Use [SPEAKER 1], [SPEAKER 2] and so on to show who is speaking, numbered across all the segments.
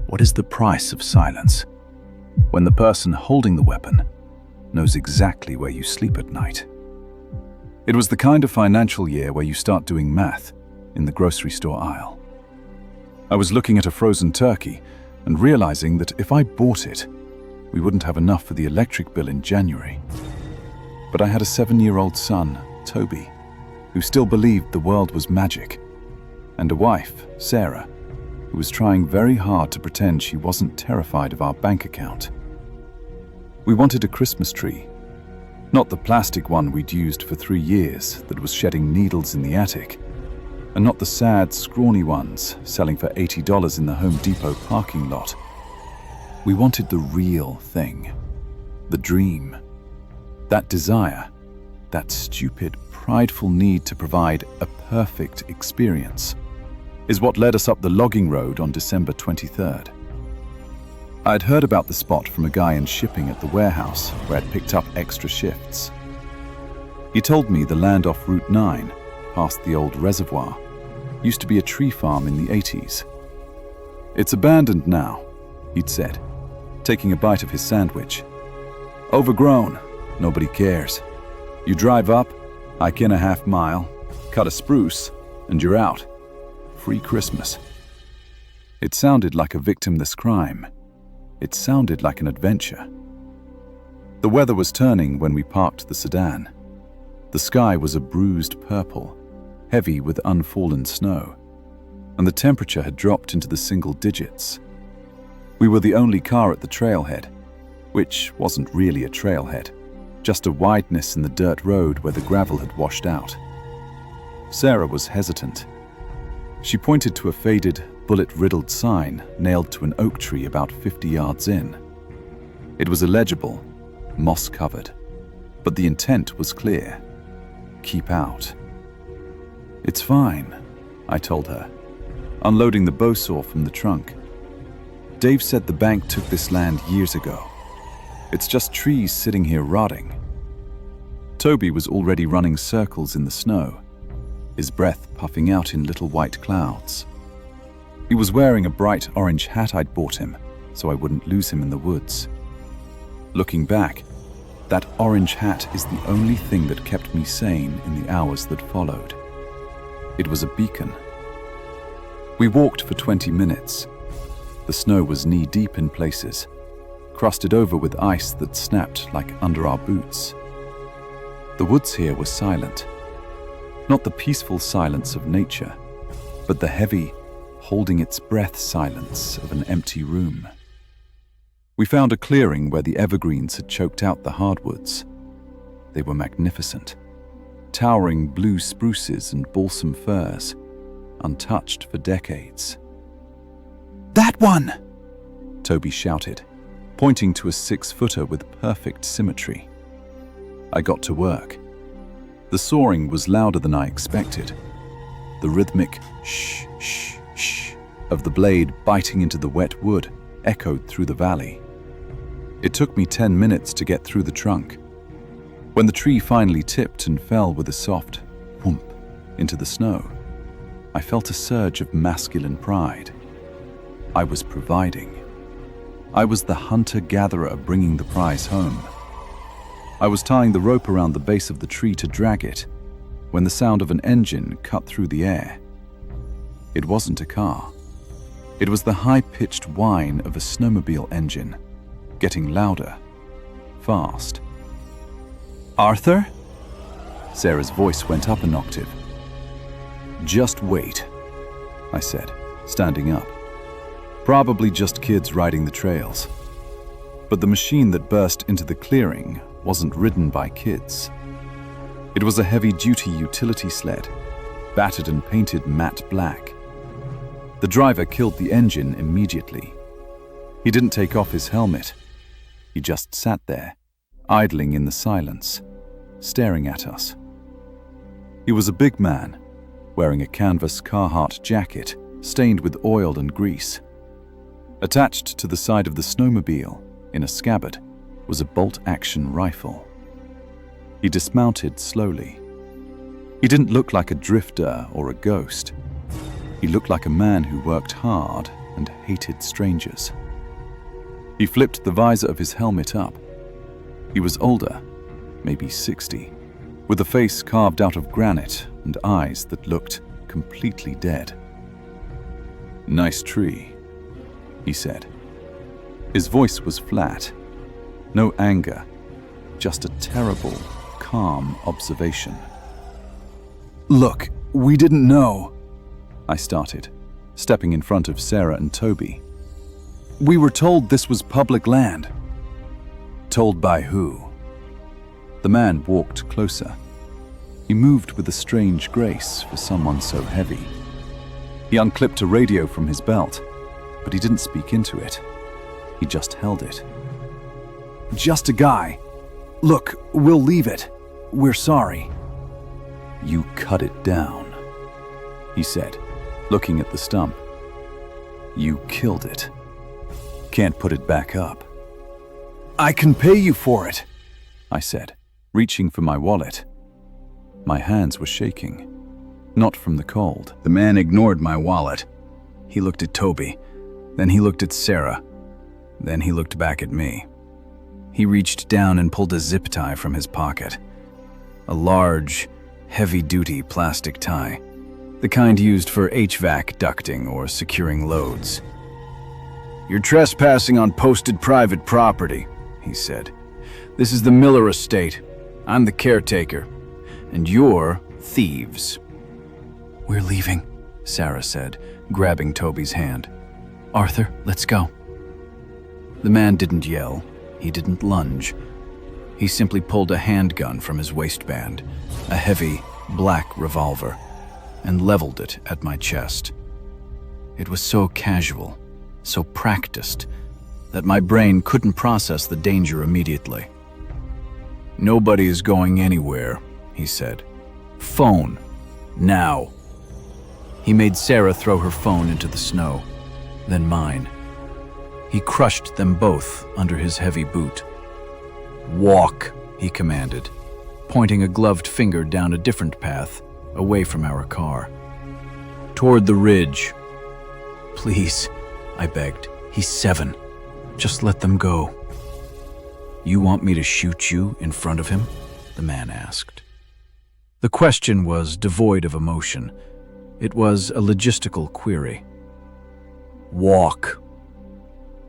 [SPEAKER 1] What is the price of silence? When the person holding the weapon knows exactly where you sleep at night. It was the kind of financial year where you start doing math in the grocery store aisle. I was looking at a frozen turkey and realizing that if I bought it, we wouldn't have enough for the electric bill in January. But I had a 7-year-old son, Toby, who still believed the world was magic, and a wife, Sarah, who was trying very hard to pretend she wasn't terrified of our bank account. We wanted a Christmas tree, not the plastic one we'd used for 3 years that was shedding needles in the attic, and not the sad, scrawny ones selling for $80 in the Home Depot parking lot. We wanted the real thing, the dream. That desire, that stupid, prideful need to provide a perfect experience, is what led us up the logging road on December 23rd. I'd heard about the spot from a guy in shipping at the warehouse where I'd picked up extra shifts. He told me the land off Route 9, past the old reservoir, used to be a tree farm in the 80s. "It's abandoned now," he'd said, taking a bite of his sandwich. "Overgrown. Nobody cares. You drive up, hike in a half-mile, cut a spruce, and you're out. Free Christmas." It sounded like a victimless crime. It sounded like an adventure. The weather was turning when we parked the sedan. The sky was a bruised purple, heavy with unfallen snow, and the temperature had dropped into the single digits. We were the only car at the trailhead, which wasn't really a trailhead, just a wideness in the dirt road where the gravel had washed out. Sarah was hesitant. She pointed to a faded, bullet-riddled sign nailed to an oak tree about 50 yards in. It was illegible, moss-covered, but the intent was clear. Keep out. "It's fine," I told her, unloading the bow saw from the trunk. "Dave said the bank took this land years ago. It's just trees sitting here rotting." Toby was already running circles in the snow, his breath puffing out in little white clouds. He was wearing a bright orange hat I'd bought him, so I wouldn't lose him in the woods. Looking back, that orange hat is the only thing that kept me sane in the hours that followed. It was a beacon. We walked for 20 minutes. The snow was knee-deep in places, crusted over with ice that snapped like under our boots. The woods here were silent. Not the peaceful silence of nature, but the heavy, holding its breath silence of an empty room. We found a clearing where the evergreens had choked out the hardwoods. They were magnificent, towering blue spruces and balsam firs, untouched for decades. "That one!" Toby shouted, pointing to a 6-footer with perfect symmetry. I got to work. The sawing was louder than I expected. The rhythmic shh, shh, shh of the blade biting into the wet wood echoed through the valley. It took me 10 minutes to get through the trunk. When the tree finally tipped and fell with a soft whoomp into the snow, I felt a surge of masculine pride. I was providing. I was the hunter-gatherer bringing the prize home. I was tying the rope around the base of the tree to drag it when the sound of an engine cut through the air. It wasn't a car. It was the high-pitched whine of a snowmobile engine, getting louder, fast. "Arthur?" Sarah's voice went up an octave. "Just wait," I said, standing up. Probably just kids riding the trails. But the machine that burst into the clearing wasn't ridden by kids. It was a heavy-duty utility sled, battered and painted matte black. The driver killed the engine immediately. He didn't take off his helmet. He just sat there, idling in the silence, staring at us. He was a big man, wearing a canvas Carhartt jacket stained with oil and grease. Attached to the side of the snowmobile, in a scabbard, was a bolt-action rifle. He dismounted slowly. He didn't look like a drifter or a ghost. He looked like a man who worked hard and hated strangers. He flipped the visor of his helmet up. He was older, maybe 60, with a face carved out of granite and eyes that looked completely dead. "Nice tree," he said. His voice was flat. No anger, just a terrible, calm observation. "Look, we didn't know," I started, stepping in front of Sarah and Toby. "We were told this was public land." "Told by who?" The man walked closer. He moved with a strange grace for someone so heavy. He unclipped a radio from his belt, but he didn't speak into it. He just held it. "Just a guy. Look, we'll leave it. We're sorry." "You cut it down," he said, looking at the stump. "You killed it. Can't put it back up." "I can pay you for it," I said, reaching for my wallet. My hands were shaking, not from the cold. The man ignored my wallet. He looked at Toby, then he looked at Sarah, then he looked back at me. He reached down and pulled a zip tie from his pocket. A large, heavy-duty plastic tie, the kind used for HVAC ducting or securing loads. "You're trespassing on posted private property," he said. "This is the Miller estate. I'm the caretaker, and you're thieves." "We're leaving," Sarah said, grabbing Toby's hand. "Arthur, let's go." The man didn't yell. He didn't lunge. He simply pulled a handgun from his waistband, a heavy, black revolver, and leveled it at my chest. It was so casual, so practiced, that my brain couldn't process the danger immediately. "Nobody is going anywhere," he said. "Phone. Now." He made Sarah throw her phone into the snow, then mine. He crushed them both under his heavy boot. "Walk," he commanded, pointing a gloved finger down a different path, away from our car. "Toward the ridge." "Please," I begged. "He's 7. Just let them go." "You want me to shoot you in front of him?" the man asked. The question was devoid of emotion. It was a logistical query. "Walk."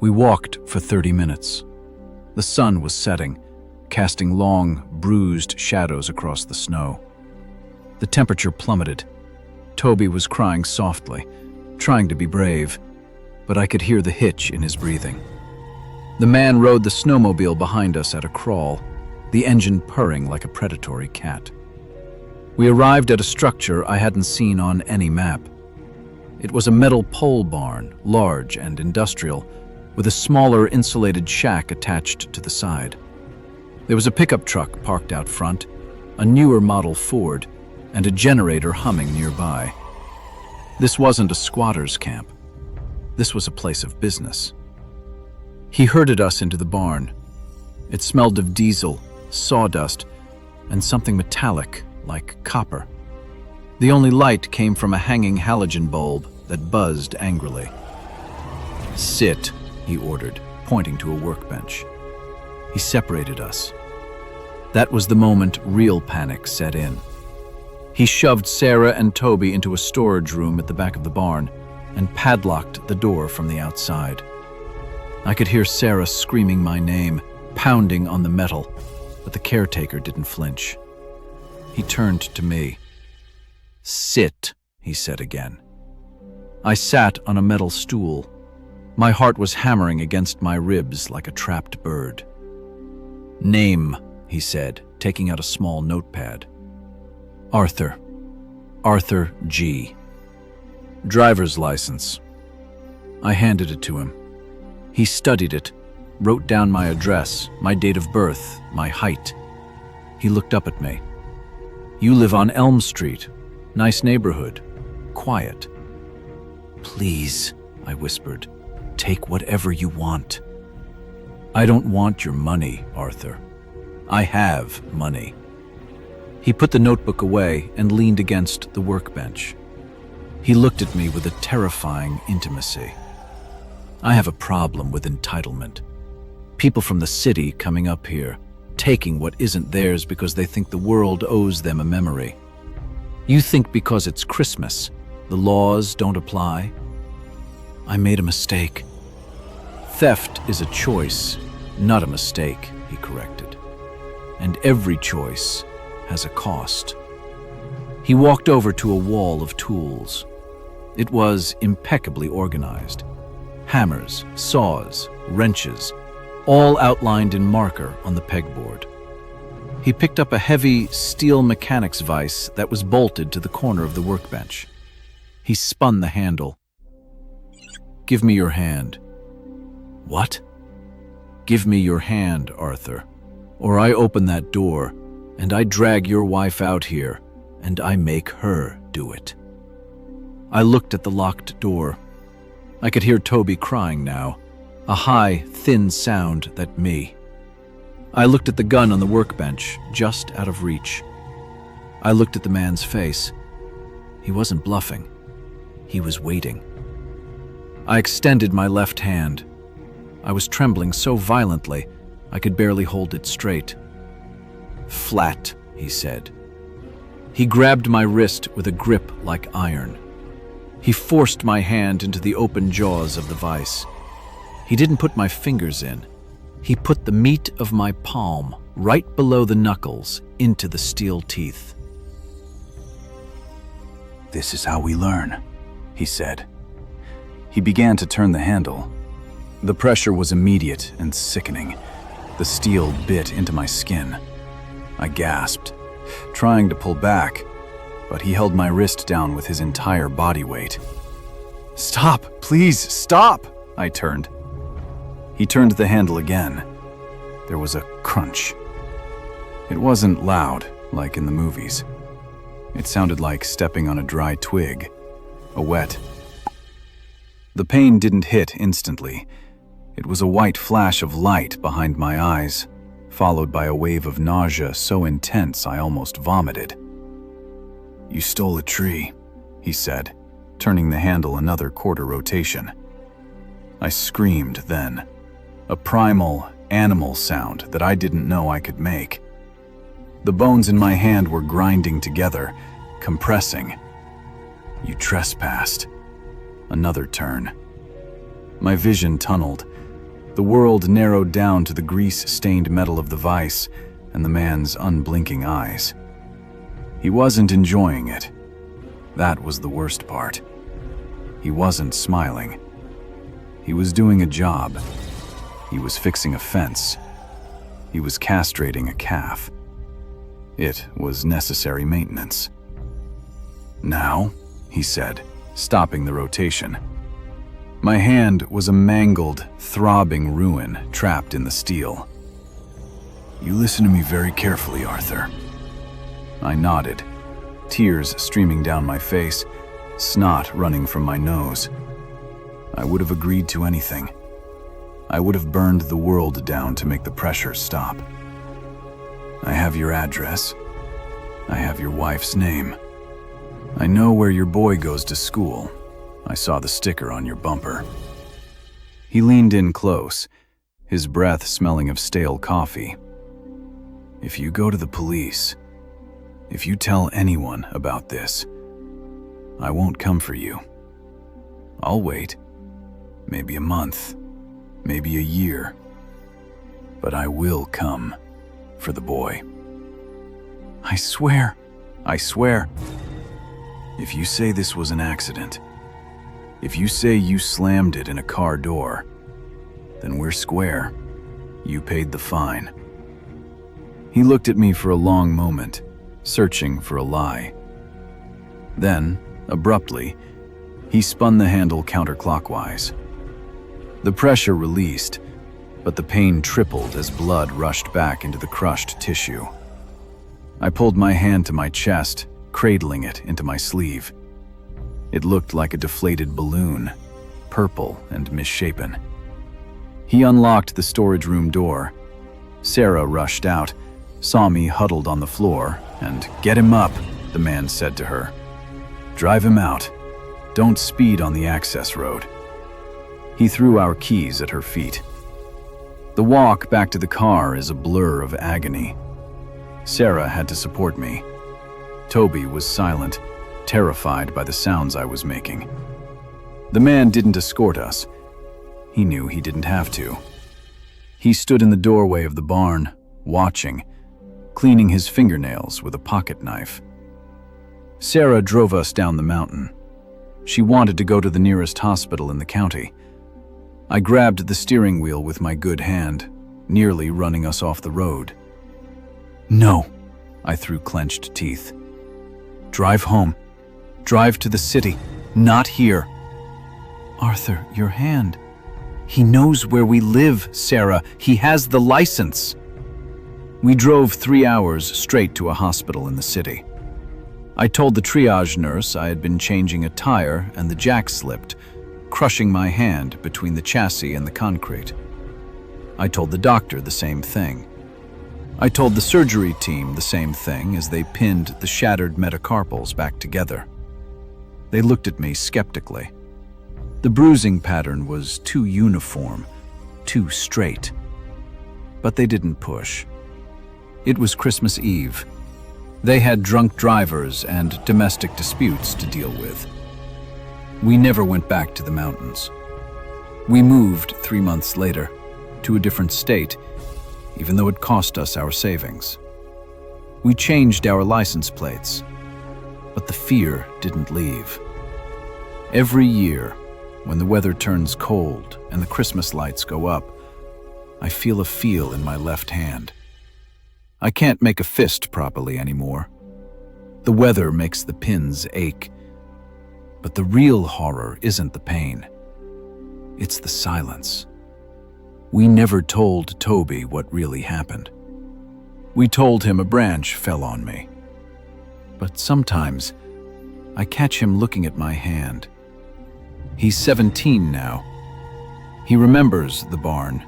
[SPEAKER 1] We walked for 30 minutes. The sun was setting, casting long, bruised shadows across the snow. The temperature plummeted. Toby was crying softly, trying to be brave, but I could hear the hitch in his breathing. The man rode the snowmobile behind us at a crawl, the engine purring like a predatory cat. We arrived at a structure I hadn't seen on any map. It was a metal pole barn, large and industrial, with a smaller insulated shack attached to the side. There was a pickup truck parked out front, a newer model Ford, and a generator humming nearby. This wasn't a squatter's camp. This was a place of business. He herded us into the barn. It smelled of diesel, sawdust, and something metallic, like copper. The only light came from a hanging halogen bulb that buzzed angrily. "Sit," he ordered, pointing to a workbench. He separated us. That was the moment real panic set in. He shoved Sarah and Toby into a storage room at the back of the barn and padlocked the door from the outside. I could hear Sarah screaming my name, pounding on the metal, but the caretaker didn't flinch. He turned to me. "Sit," he said again. I sat on a metal stool. My heart was hammering against my ribs like a trapped bird. "Name," he said, taking out a small notepad. "Arthur. Arthur G. Driver's license." I handed it to him. He studied it, wrote down my address, my date of birth, my height. He looked up at me. "You live on Elm Street. Nice neighborhood. Quiet." "Please," I whispered, "take whatever you want." "I don't want your money, Arthur. I have money." He put the notebook away and leaned against the workbench. He looked at me with a terrifying intimacy.
[SPEAKER 2] I have a problem with entitlement. People from the city coming up here, taking what isn't theirs because they think the world owes them a memory. You think because it's Christmas, the laws don't apply? I made a mistake. Theft is a choice, not a mistake, he corrected. And every choice has a cost. He walked over to a wall of tools. It was impeccably organized. Hammers, saws, wrenches, all outlined in marker on the pegboard. He picked up a heavy steel mechanic's vise that was bolted to the corner of the workbench. He spun the handle. "Give me your hand." "What?" "Give me your hand, Arthur, or I open that door, and I drag your wife out here, and I make her do it." I looked at the locked door. I could hear Toby crying now, a high, thin sound that me. I looked at the gun on the workbench, just out of reach. I looked at the man's face. He wasn't bluffing. He was waiting. I extended my left hand. I was trembling so violently, I could barely hold it straight. "Flat," he said. He grabbed my wrist with a grip like iron. He forced my hand into the open jaws of the vise. He didn't put my fingers in. He put the meat of my palm right below the knuckles into the steel teeth.
[SPEAKER 1] "This is how we learn," he said. He began to turn the handle. The pressure was immediate and sickening. The steel bit into my skin. I gasped, trying to pull back, but he held my wrist down with his entire body weight. "Stop, please, stop!" I turned. He turned the handle again. There was a crunch. It wasn't loud, like in the movies. It sounded like stepping on a dry twig, a wet. The pain didn't hit instantly. It was a white flash of light behind my eyes, followed by a wave of nausea so intense I almost vomited. "You stole a tree," he said, turning the handle another quarter rotation. I screamed then, a primal, animal sound that I didn't know I could make. The bones in my hand were grinding together, compressing. "You trespassed." Another turn. My vision tunneled. The world narrowed down to the grease-stained metal of the vise and the man's unblinking eyes. He wasn't enjoying it. That was the worst part. He wasn't smiling. He was doing a job. He was fixing a fence. He was castrating a calf. It was necessary maintenance. "Now," he said, stopping the rotation. My hand was a mangled, throbbing ruin trapped in the steel. "You listen to me very carefully, Arthur." I nodded, tears streaming down my face, snot running from my nose. I would have agreed to anything. I would have burned the world down to make the pressure stop. "I have your address. I have your wife's name. I know where your boy goes to school. I saw the sticker on your bumper." He leaned in close, his breath smelling of stale coffee. "If you go to the police, if you tell anyone about this, I won't come for you. I'll wait. Maybe a month, maybe a year. But I will come for the boy. I swear. If you say this was an accident, if you say you slammed it in a car door, then we're square. You paid the fine." He looked at me for a long moment, searching for a lie. Then, abruptly, he spun the handle counterclockwise. The pressure released, but the pain tripled as blood rushed back into the crushed tissue. I pulled my hand to my chest, cradling it into my sleeve. It looked like a deflated balloon, purple and misshapen. He unlocked the storage room door. Sarah rushed out, saw me huddled on the floor, and "Get him up," the man said to her. "Drive him out. Don't speed on the access road." He threw our keys at her feet. The walk back to the car is a blur of agony. Sarah had to support me. Toby was silent, terrified by the sounds I was making. The man didn't escort us. He knew he didn't have to. He stood in the doorway of the barn, watching, cleaning his fingernails with a pocket knife. Sarah drove us down the mountain. She wanted to go to the nearest hospital in the county. I grabbed the steering wheel with my good hand, nearly running us off the road. "No," I through clenched teeth. "Drive home. Drive to the city. Not here." "Arthur, your hand. He knows where we live, Sarah. He has the license." We drove 3 hours straight to a hospital in the city. I told the triage nurse I had been changing a tire and the jack slipped, crushing my hand between the chassis and the concrete. I told the doctor the same thing. I told the surgery team the same thing as they pinned the shattered metacarpals back together. They looked at me skeptically. The bruising pattern was too uniform, too straight. But they didn't push. It was Christmas Eve. They had drunk drivers and domestic disputes to deal with. We never went back to the mountains. We moved 3 months later to a different state, even though it cost us our savings. We changed our license plates, but the fear didn't leave. Every year, when the weather turns cold and the Christmas lights go up, I feel a feel in my left hand. I can't make a fist properly anymore. The weather makes the pins ache. But the real horror isn't the pain. It's the silence. We never told Toby what really happened. We told him a branch fell on me. But sometimes I catch him looking at my hand. He's 17 now. He remembers the barn.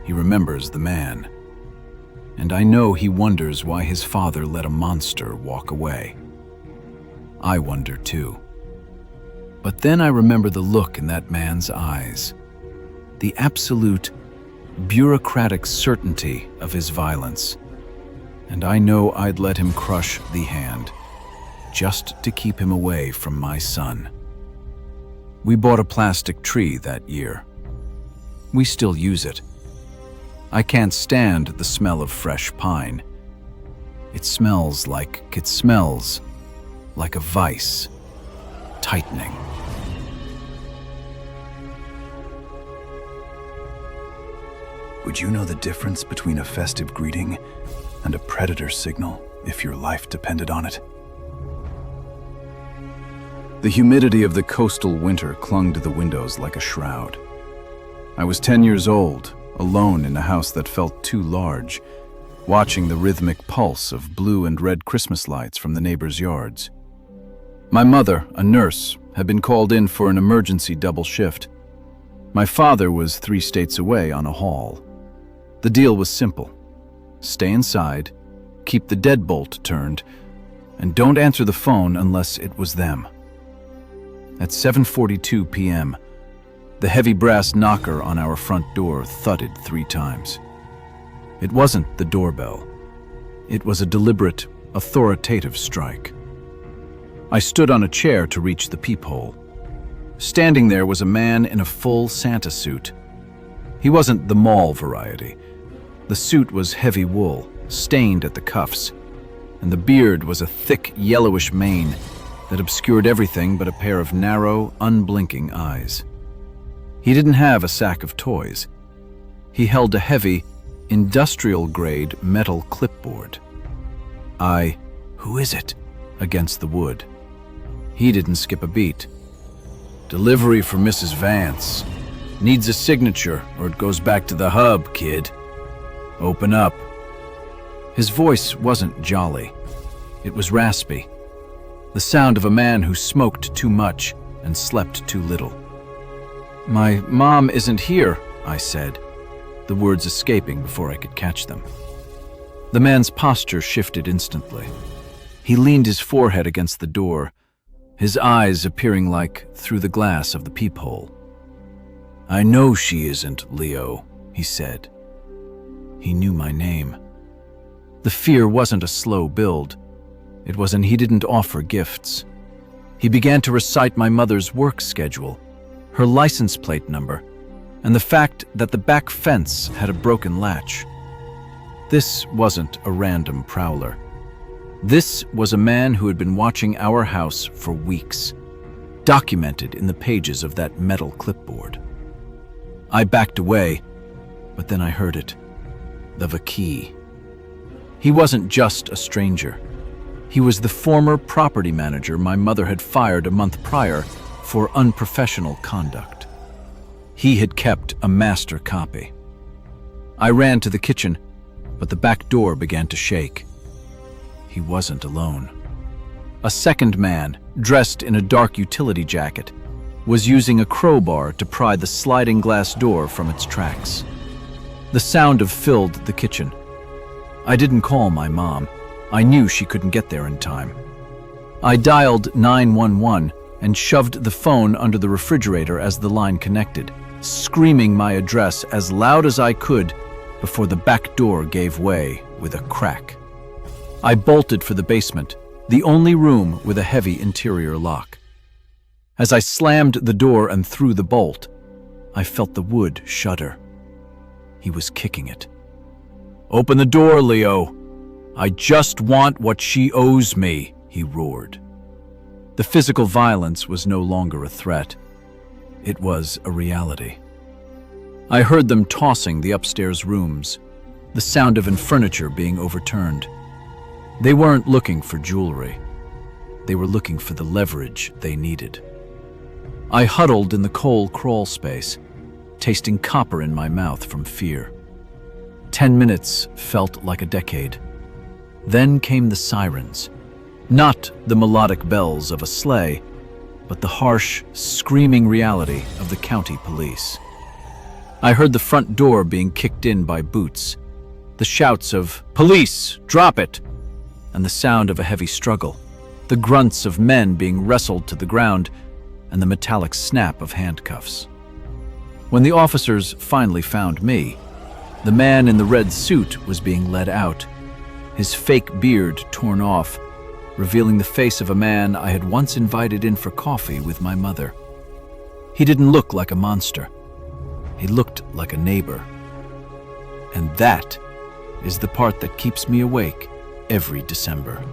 [SPEAKER 1] He remembers the man. And I know he wonders why his father let a monster walk away. I wonder too. But then I remember the look in that man's eyes, the absolute, bureaucratic certainty of his violence. And I know I'd let him crush the hand, just to keep him away from my son. We bought a plastic tree that year. We still use it. I can't stand the smell of fresh pine. It smells like a vice, tightening. Would you know the difference between a festive greeting and a predator signal if your life depended on it? The humidity of the coastal winter clung to the windows like a shroud. I was 10 years old, alone in a house that felt too large, watching the rhythmic pulse of blue and red Christmas lights from the neighbors' yards. My mother, a nurse, had been called in for an emergency double shift. My father was 3 states away on a haul. The deal was simple. Stay inside, keep the deadbolt turned, and don't answer the phone unless it was them. At 7:42 p.m., the heavy brass knocker on our front door thudded 3 times. It wasn't the doorbell. It was a deliberate, authoritative strike. I stood on a chair to reach the peephole. Standing there was a man in a full Santa suit. He wasn't the mall variety. The suit was heavy wool, stained at the cuffs, and the beard was a thick, yellowish mane that obscured everything but a pair of narrow, unblinking eyes. He didn't have a sack of toys. He held a heavy, industrial-grade metal clipboard. "Who is it?" against the wood. He didn't skip a beat. "Delivery for Mrs. Vance. Needs a signature or it goes back to the hub, kid. Open up." His voice wasn't jolly. It was raspy. The sound of a man who smoked too much and slept too little. "My mom isn't here," I said, the words escaping before I could catch them. The man's posture shifted instantly. He leaned his forehead against the door, his eyes appearing like through the glass of the peephole.
[SPEAKER 2] "I know she isn't, Leo," he said. He knew my name. The fear wasn't a slow build. It wasn't he didn't offer gifts. He began to recite my mother's work schedule, her license plate number, and the fact that the back fence had a broken latch. This wasn't a random prowler. This was a man who had been watching our house for weeks, documented in the pages of that metal clipboard. I backed away, but then I heard it. The key. He wasn't just a stranger. He was the former property manager my mother had fired a month prior for unprofessional conduct. He had kept a master copy. I ran to the kitchen, but the back door began to shake. He wasn't alone. A second man, dressed in a dark utility jacket, was using a crowbar to pry the sliding glass door from its tracks. The sound filled the kitchen. I didn't call my mom. I knew she couldn't get there in time. I dialed 911 and shoved the phone under the refrigerator as the line connected, screaming my address as loud as I could before the back door gave way with a crack. I bolted for the basement, the only room with a heavy interior lock. As I slammed the door and threw the bolt, I felt the wood shudder. He was kicking it. "Open the door, Leo. I just want what she owes me," he roared. The physical violence was no longer a threat. It was a reality. I heard them tossing the upstairs rooms, the sound of furniture being overturned. They weren't looking for jewelry. They were looking for the leverage they needed. I huddled in the coal crawl space, tasting copper in my mouth from fear. 10 minutes felt like a decade. Then came the sirens. Not the melodic bells of a sleigh, but the harsh, screaming reality of the county police. I heard the front door being kicked in by boots, the shouts of, "Police, drop it!" and the sound of a heavy struggle, the grunts of men being wrestled to the ground, and the metallic snap of handcuffs. When the officers finally found me, the man in the red suit was being led out, his fake beard torn off, revealing the face of a man I had once invited in for coffee with my mother. He didn't look like a monster. He looked like a neighbor. And that is the part that keeps me awake every December.